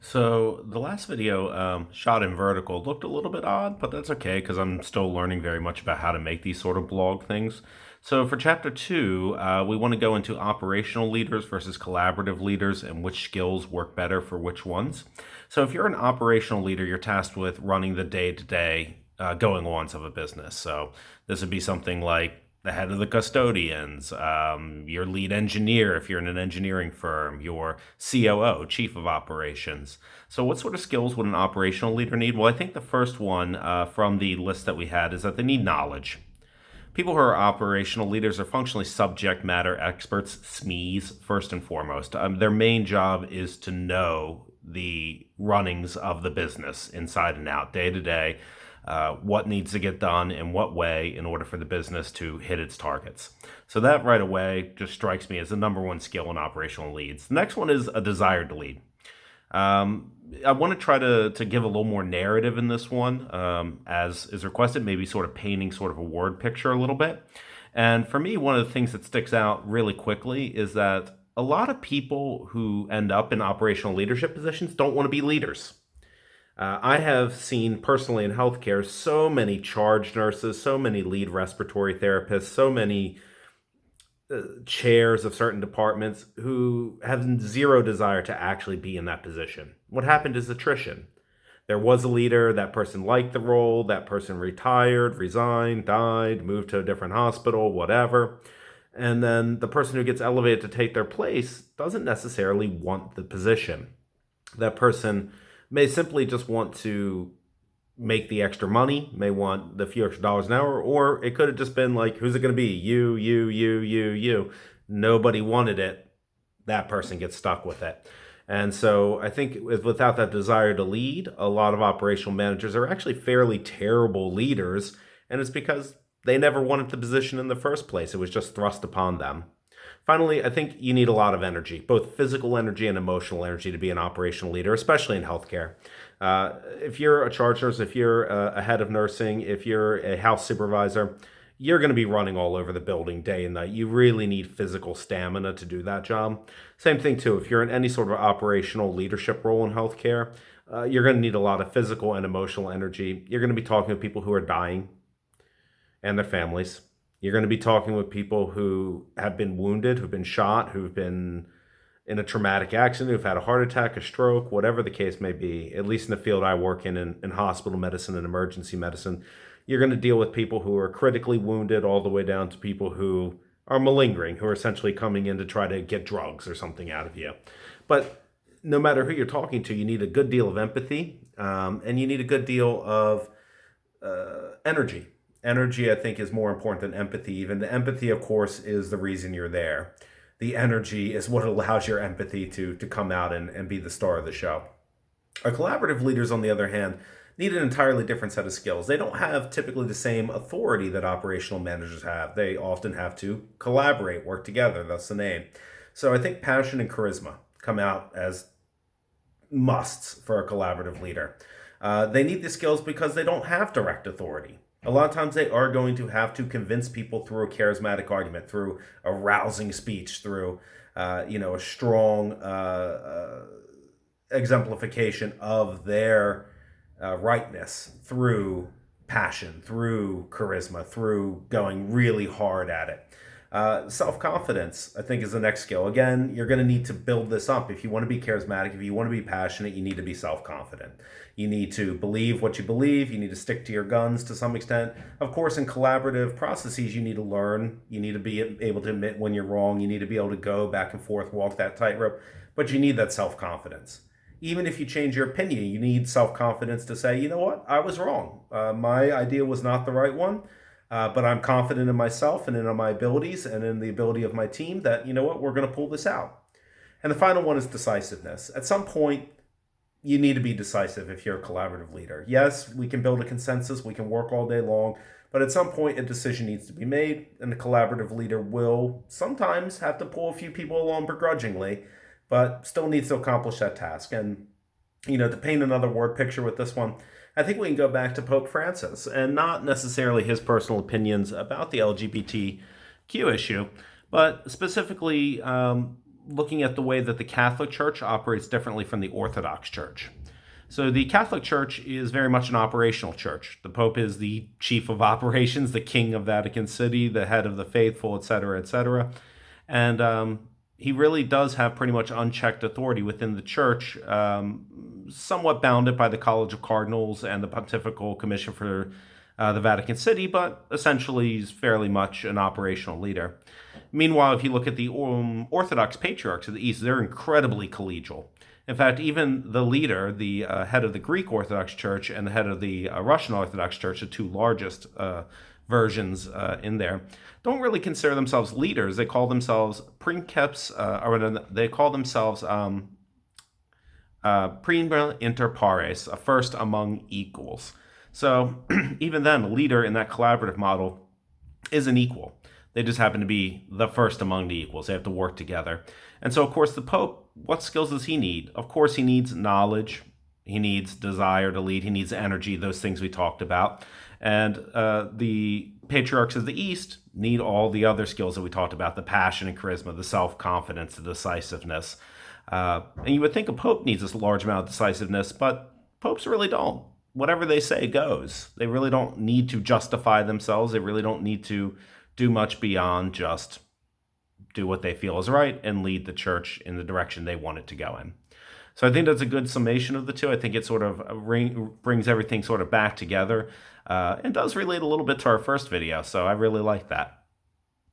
So the last video shot in vertical looked a little bit odd, but that's okay because I'm still learning very much about how to make these sort of blog things. So for chapter two, we want to go into operational leaders versus collaborative leaders and which skills work better for which ones. So if you're an operational leader, you're tasked with running the day-to-day going ons of a business. So this would be something like the head of the custodians, your lead engineer if you're in an engineering firm, your COO, chief of operations. So, what sort of skills would an operational leader need? Well, I think the first one from the list that we had is that they need knowledge. People who are operational leaders are functionally subject matter experts, SMEs, first and foremost. Their main job is to know the runnings of the business inside and out, day to day, what needs to get done in what way in order for the business to hit its targets. So that right away just strikes me as the number one skill in operational leads. The next one is a desire to lead. I want to try to give a little more narrative in this one, as is requested, maybe sort of painting sort of a word picture a little bit. And for me, one of the things that sticks out really quickly is that a lot of people who end up in operational leadership positions don't want to be leaders. I have seen personally in healthcare so many charge nurses, so many lead respiratory therapists, so many chairs of certain departments who have zero desire to actually be in that position. What happened is attrition. There was a leader, that person liked the role, that person retired, resigned, died, moved to a different hospital, whatever. And then the person who gets elevated to take their place doesn't necessarily want the position. That person may simply just want to make the extra money, may want the few extra dollars an hour, or it could have just been like, who's it going to be? You. Nobody wanted it. That person gets stuck with it. And so I think without that desire to lead, a lot of operational managers are actually fairly terrible leaders. And it's because they never wanted the position in the first place. It was just thrust upon them. Finally, I think you need a lot of energy, both physical energy and emotional energy to be an operational leader, especially in healthcare. If you're a charge nurse, if you're a head of nursing, if you're a house supervisor, you're going to be running all over the building day and night. You really need physical stamina to do that job. Same thing, too, if you're in any sort of operational leadership role in healthcare, you're going to need a lot of physical and emotional energy. You're going to be talking with people who are dying and their families. You're going to be talking with people who have been wounded, who've been shot, who've been in a traumatic accident, who've had a heart attack, a stroke, whatever the case may be, at least in the field I work in hospital medicine and emergency medicine. You're going to deal with people who are critically wounded all the way down to people who are malingering, who are essentially coming in to try to get drugs or something out of you. But no matter who you're talking to, you need a good deal of empathy, and you need a good deal of energy. Energy, I think, is more important than empathy. Even the empathy, of course, is the reason you're there. The energy is what allows your empathy to come out and be the star of the show. Our collaborative leaders, on the other hand, need an entirely different set of skills. They don't have typically the same authority that operational managers have. They often have to collaborate, work together, that's the name. So I think passion and charisma come out as musts for a collaborative leader. They need the skills because they don't have direct authority. A lot of times they are going to have to convince people through a charismatic argument, through a rousing speech, through a strong exemplification of their rightness, through passion, through charisma, through going really hard at it. Self-confidence, I think, is the next skill. Again, you're going to need to build this up. If you want to be charismatic, if you want to be passionate, you need to be self-confident. You need to believe what you believe. You need to stick to your guns to some extent. Of course, in collaborative processes, you need to learn. You need to be able to admit when you're wrong. You need to be able to go back and forth, walk that tightrope. But you need that self-confidence. Even if you change your opinion, you need self-confidence to say, you know what, I was wrong. My idea was not the right one. But I'm confident in myself and in my abilities and in the ability of my team that, you know what, we're going to pull this out. And the final one is decisiveness. At some point, you need to be decisive if you're a collaborative leader. Yes, we can build a consensus, we can work all day long, but at some point a decision needs to be made, and the collaborative leader will sometimes have to pull a few people along begrudgingly, but still needs to accomplish that task. And, to paint another word picture with this one, I think we can go back to Pope Francis, and not necessarily his personal opinions about the LGBTQ issue, but specifically looking at the way that the Catholic Church operates differently from the Orthodox Church. So the Catholic Church is very much an operational church. The Pope is the chief of operations, the king of Vatican City, the head of the faithful, etc., etc. And he really does have pretty much unchecked authority within the church, somewhat bounded by the College of Cardinals and the Pontifical Commission for the Vatican City, but essentially he's fairly much an operational leader. Meanwhile, if you look at the Orthodox Patriarchs of the East, they're incredibly collegial. In fact, even the leader, the head of the Greek Orthodox Church and the head of the Russian Orthodox Church, the two largest versions in there, don't really consider themselves leaders. They call themselves princeps, or they call themselves prima inter pares, a first among equals. So even then, a leader in that collaborative model is an equal. They just happen to be the first among the equals. They have to work together. And so, of course, the Pope, what skills does he need? Of course, he needs knowledge. He needs desire to lead. He needs energy, those things we talked about. And the patriarchs of the East need all the other skills that we talked about, the passion and charisma, the self-confidence, the decisiveness. And you would think a Pope needs this large amount of decisiveness, but popes really don't. Whatever they say goes. They really don't need to justify themselves. They really don't need to do much beyond just do what they feel is right and lead the church in the direction they want it to go in. So I think that's a good summation of the two. I think it sort of brings everything sort of back together and does relate a little bit to our first video. So I really like that.